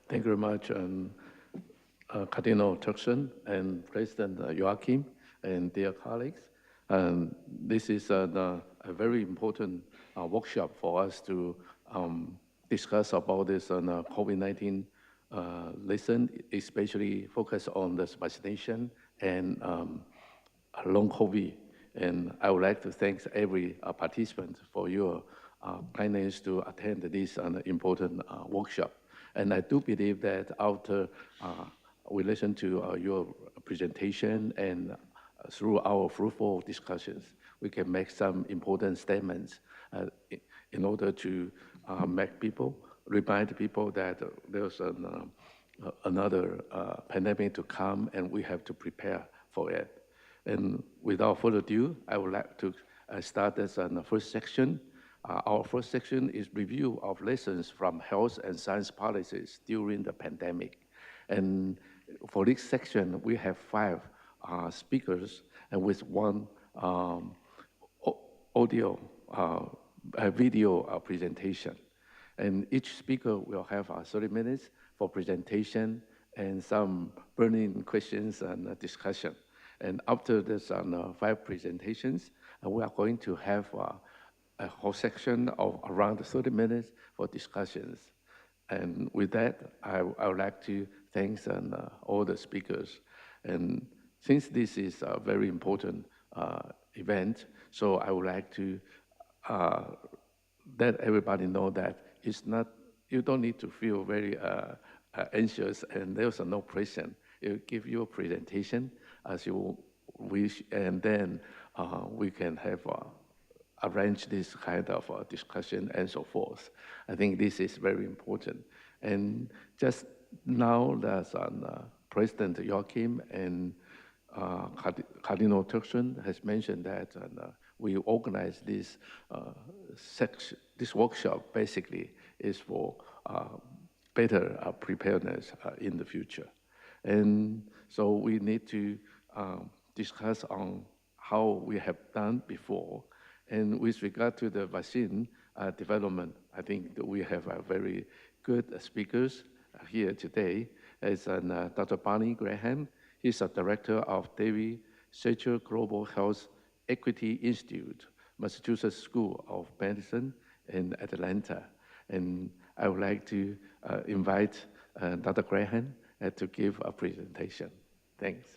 Thank you very much, Cardinal Turkson and President Joachim and dear colleagues. This is a very important workshop for us to discuss about this COVID-19 lesson, especially focus on this vaccination and long COVID. And I would like to thank every participant for your kindness to attend this important workshop. And I do believe that after we listen to your presentation and through our fruitful discussions, we can make some important statements in order to remind people that there's another pandemic to come and we have to prepare for it. And without further ado, I would like to start this the first section. Our first section is review of lessons from health and science policies during the pandemic. And for this section, we have 5 speakers and with one video presentation. And each speaker will have 30 minutes for presentation and some burning questions and discussion. And after this 5 presentations, we are going to have a whole section of around 30 minutes for discussions. And with that, I would like to thank all the speakers. And since this is a very important event, so I would like to let everybody know that it's not, you don't need to feel very anxious, and there's no pressure. You give your presentation as you wish, and then we can have arrange this kind of discussion and so forth. I think this is very important. And just now, that President Joachim and Cardinal Turkson has mentioned that we organize this this workshop basically is for better preparedness in the future. And so we need to discuss on how we have done before. And with regard to the vaccine development, I think that we have a very good speakers here today. As Dr. Barney Graham, he's a director of David Satcher Global Health Equity Institute, Massachusetts School of Medicine in Atlanta. And I would like to invite Dr. Graham to give a presentation. Thanks.